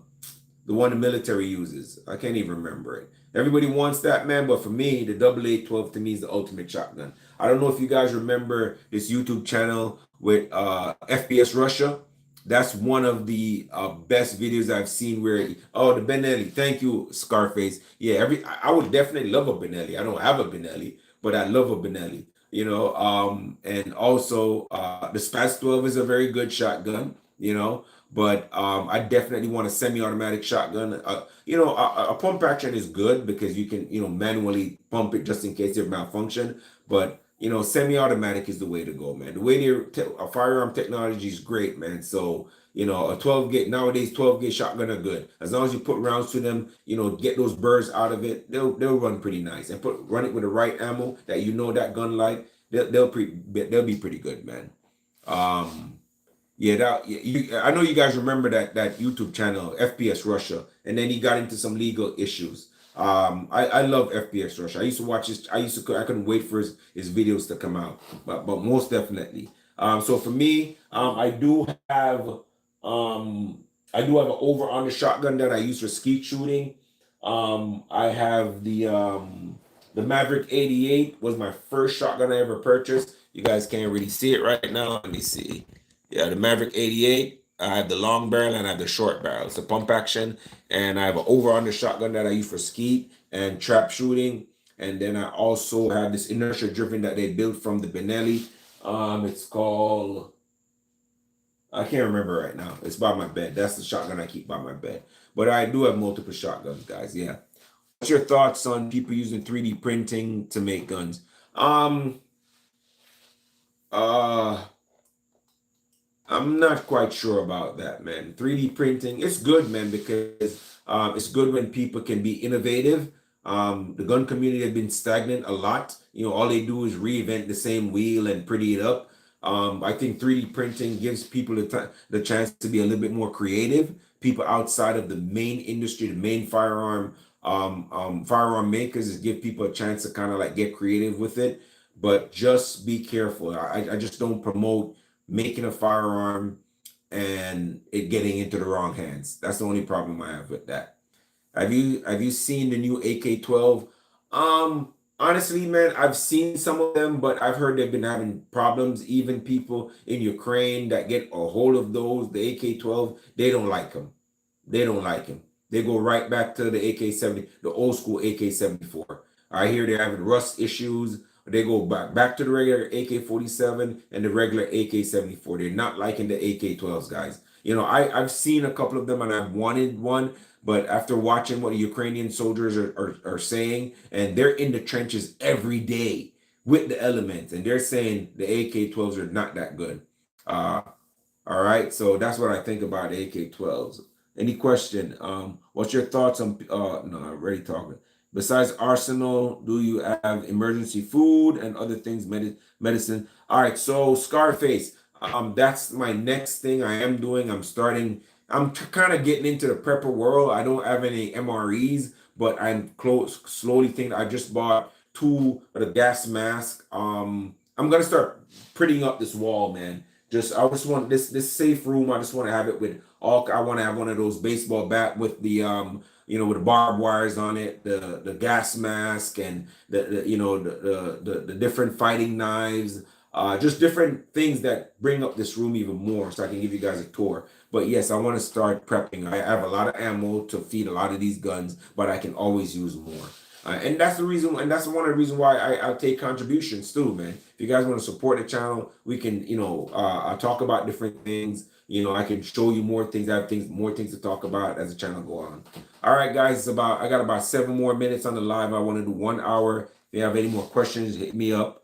one the military uses. I can't even remember it. Everybody wants that, man, but for me, the double 812 to me is the ultimate shotgun. I don't know if you guys remember this YouTube channel with FPS Russia. That's one of the best videos I've seen where, oh, the Benelli. Thank you, Scarface. Yeah, I would definitely love a Benelli. I don't have a Benelli, but I love a Benelli. You know, and also the Spaz 12 is a very good shotgun. You know, but I definitely want a semi-automatic shotgun. A pump action is good because you can, manually pump it just in case it malfunction. But semi-automatic is the way to go, man. The way a firearm technology is great, man. So a 12 gauge nowadays, 12 gauge shotgun are good as long as you put rounds to them. Get those burrs out of it. They'll run pretty nice and run it with the right ammo that that gun like. They'll be pretty good, man. Um, yeah, I know you guys remember that YouTube channel, FPS Russia, and then he got into some legal issues. I love FPS Russia. I used to watch his. I couldn't wait for his videos to come out, but most definitely. So for me, I do have an over on the shotgun that I use for skeet shooting. I have the Maverick 88 was my first shotgun I ever purchased. You guys can't really see it right now. Let me see. Yeah, the Maverick 88. I have the long barrel and I have the short barrel. It's a pump action. And I have an over under shotgun that I use for skeet and trap shooting. And then I also have this inertia driven that they built from the Benelli. It's called, I can't remember right now. It's by my bed. That's the shotgun I keep by my bed. But I do have multiple shotguns, guys. Yeah. What's your thoughts on people using 3D printing to make guns? Uh, I'm not quite sure about that, man. 3D printing, it's good, man, because it's good when people can be innovative. The gun community has been stagnant a lot. All they do is reinvent the same wheel and pretty it up. I think 3D printing gives people the chance to be a little bit more creative. People outside of the main industry, the main firearm makers, is give people a chance to kind of like get creative with it. But just be careful. I just don't promote making a firearm and it getting into the wrong hands. That's the only problem I have with that. Have you seen the new AK-12? Honestly, man, I've seen some of them, but I've heard they've been having problems. Even people in Ukraine that get a hold of those, the AK-12, they don't like them. They don't like him. They go right back to the AK-70, the old school AK-74. I hear they're having rust issues. They go back to the regular AK-47 and the regular AK-74. They're not liking the AK-12s, guys. I've seen a couple of them and I've wanted one, but after watching what the Ukrainian soldiers are saying, and they're in the trenches every day with the elements, and they're saying the AK-12s are not that good. Uh, all right, so that's what I think about AK-12s. Any question? What's your thoughts on? No, I'm already talking. Besides Arsenal, do you have emergency food and other things, medicine? All right, so Scarface. That's my next thing I am doing. I'm starting. I'm kind of getting into the prepper world. I don't have any MREs, but I'm slowly thinking. I just bought two of the gas mask. I'm gonna start prettying up this wall, man. I just want this safe room. I just want to have it with all. I want to have one of those baseball bat with the with the barbed wires on it, the gas mask, and the different fighting knives, just different things that bring up this room even more, so I can give you guys a tour. But yes, I want to start prepping. I have a lot of ammo to feed a lot of these guns, but I can always use more. And that's the reason, and that's one of the reasons why I take contributions too, man. If you guys want to support the channel, we can, I talk about different things. I can show you more things. I have more things to talk about as the channel go on. All right, guys, I got about 7 more minutes on the live. I want to do 1 hour. If you have any more questions, hit me up.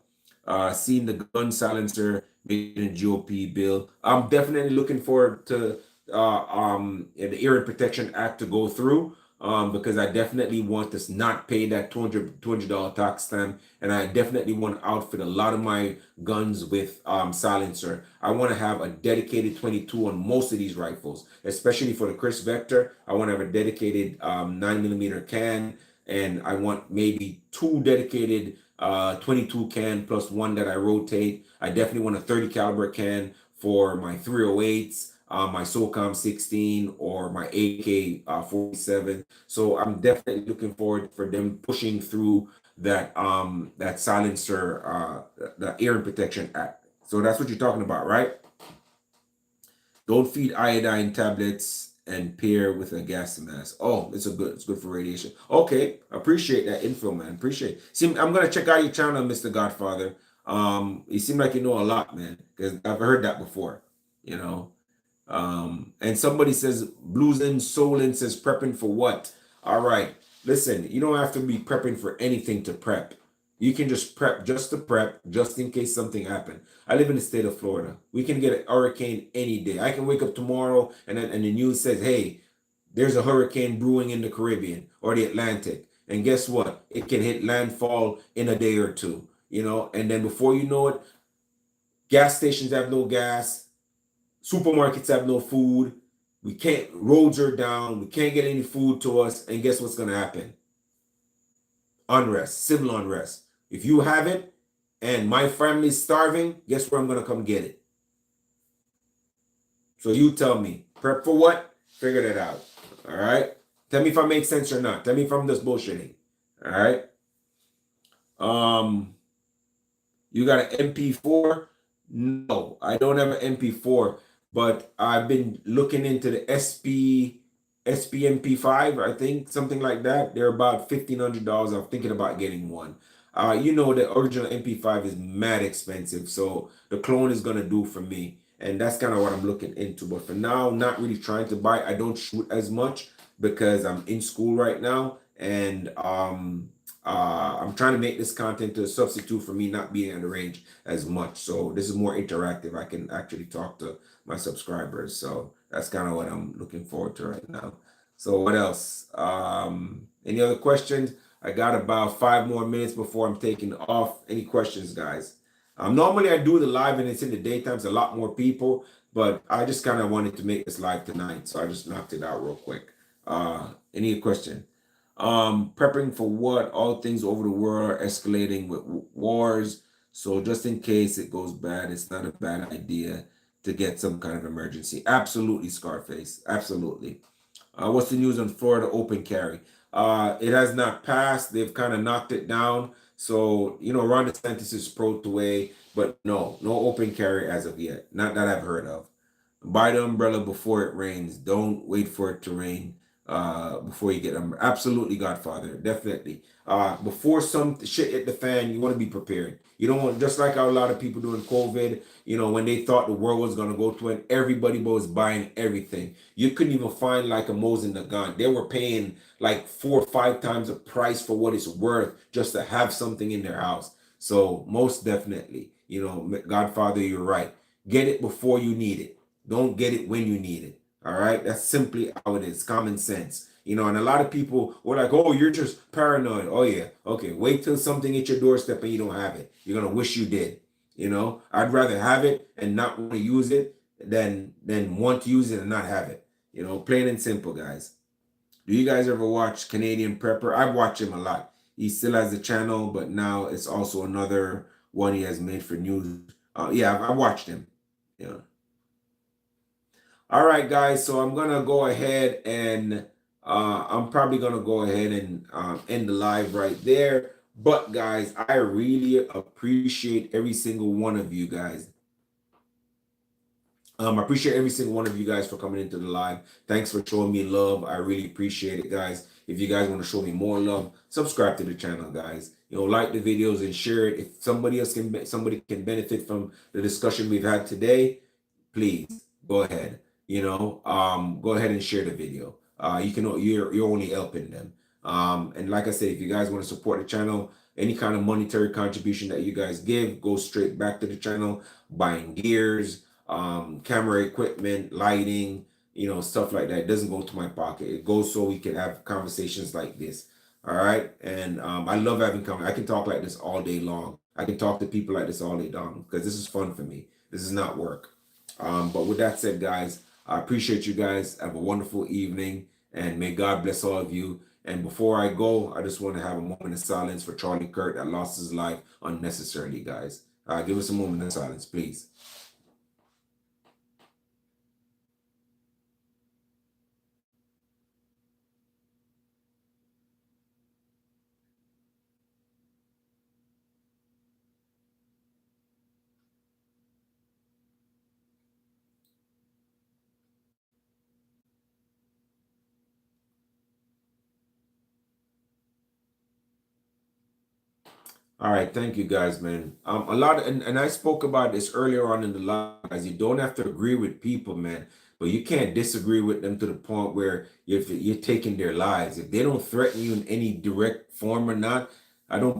Seeing the gun silencer made in GOP bill. I'm definitely looking forward to the Ear and Protection Act to go through. because I definitely want to not pay that $200 tax stamp, and I definitely want to outfit a lot of my guns with silencer. I want to have a dedicated 22 on most of these rifles, especially for the Chris Vector. I want to have a dedicated 9mm can, and I want maybe two dedicated 22 can plus one that I rotate. I definitely want a 30 caliber can for my 308s, my SOCOM 16, or my AK 47. So I'm definitely looking forward for them pushing through that silencer, the Air Protection Act. So that's what you're talking about, right? Don't feed iodine tablets and pair with a gas mask. Oh, it's good for radiation. Okay, appreciate that info, man. Appreciate it. See, I'm gonna check out your channel, Mr. Godfather. You seem like you know a lot, man, because I've heard that before, you know. And somebody says Blues in Soul in says prepping for what? All right. Listen, you don't have to be prepping for anything to prep. You can just prep just to prep, just in case something happened. I live in the state of Florida. We can get a hurricane any day. I can wake up tomorrow and the news says, hey, there's a hurricane brewing in the Caribbean or the Atlantic. And guess what? It can hit landfall in a day or two, you know, and then before you know it, gas stations have no gas, supermarkets have no food. We can't, roads are down. We can't get any food to us. And guess what's going to happen? Unrest, civil unrest. If you have it and my family's starving, guess where I'm going to come get it? So you tell me, prep for what? Figure that out. All right. Tell me if I make sense or not. Tell me if I'm just bullshitting. All right. You got an MP4? No, I don't have an MP4, but I've been looking into the SPMP5, I think, something like that. They're about $1,500. I'm thinking about getting one. You know, the original MP5 is mad expensive, so the clone is gonna do for me, and that's kind of what I'm looking into. But for now, I'm not really trying to buy. I don't shoot as much because I'm in school right now, and I'm trying to make this content to substitute for me not being at the range as much. So this is more interactive. I can actually talk to my subscribers. So that's kind of what I'm looking forward to right now. So what else? Any other questions? I got about 5 more minutes before I'm taking off. Any questions, guys? Normally I do the live and it's in the daytime. It's a lot more people, but I just kind of wanted to make this live tonight. So I just knocked it out real quick. Any question? Prepping for what? All things over the world are escalating with wars. So just in case it goes bad, it's not a bad idea to get some kind of emergency. Absolutely, Scarface. Absolutely. What's the news on Florida open carry? It has not passed. They've kind of knocked it down. So, you know, Ron DeSantis is pro to way, but no open carry as of yet. Not that I've heard of. Buy the umbrella before it rains. Don't wait for it to rain before you get them. Absolutely, Godfather. Definitely. Before some shit hit the fan, you want to be prepared. You don't want, just like how a lot of people during COVID, you know, when they thought the world was going to go to it, everybody was buying everything. You couldn't even find like a Mose in the gun. They were paying like 4 or 5 times the price for what it's worth just to have something in their house. So most definitely, you know, Godfather, you're right. Get it before you need it. Don't get it when you need it. All right. That's simply how it is. Common sense. You know, and a lot of people were like, oh, you're just paranoid. Oh, yeah. Okay. Wait till something hits your doorstep and you don't have it. You're going to wish you did. You know, I'd rather have it and not want to use it than want to use it and not have it. You know, plain and simple, guys. Do you guys ever watch Canadian Prepper? I've watched him a lot. He still has a channel, but now it's also another one he has made for news. Yeah, I watched him. Yeah. All right, guys. So I'm gonna go ahead and I'm probably gonna go ahead and end the live right there. But guys, I really appreciate every single one of you guys. I appreciate every single one of you guys for coming into the live. Thanks for showing me love. I really appreciate it, guys. If you guys want to show me more love, subscribe to the channel, guys. You know, like the videos and share it. If somebody can benefit from the discussion we've had today, please go ahead. You know, go ahead and share the video. You're only helping them. And like I said, if you guys want to support the channel, any kind of monetary contribution that you guys give goes straight back to the channel, buying gears, camera equipment, lighting, stuff like that. It doesn't go to my pocket. It goes so we can have conversations like this. All right. And I love having I can talk like this all day long. I can talk to people like this all day long because this is fun for me. This is not work. But with that said, guys, I appreciate you guys. Have a wonderful evening, and may God bless all of you. And before I go, I just want to have a moment of silence for Charlie Kirk that lost his life unnecessarily, guys. Give us a moment of silence, please. All right, thank you guys, man. A lot, and I spoke about this earlier on in the live, guys. You don't have to agree with people, man, but you can't disagree with them to the point where you're taking their lives. If they don't threaten you in any direct form or not,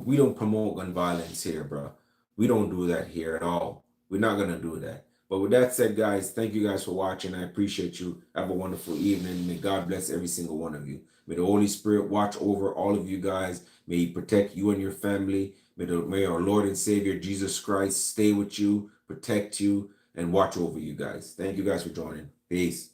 we don't promote gun violence here, bro. We don't do that here at all. We're not gonna do that. But with that said, guys, thank you guys for watching. I appreciate you. Have a wonderful evening. May God bless every single one of you. May the Holy Spirit watch over all of you guys. May He protect you and your family. May our Lord and Savior Jesus Christ stay with you, protect you, and watch over you guys. Thank you guys for joining. Peace.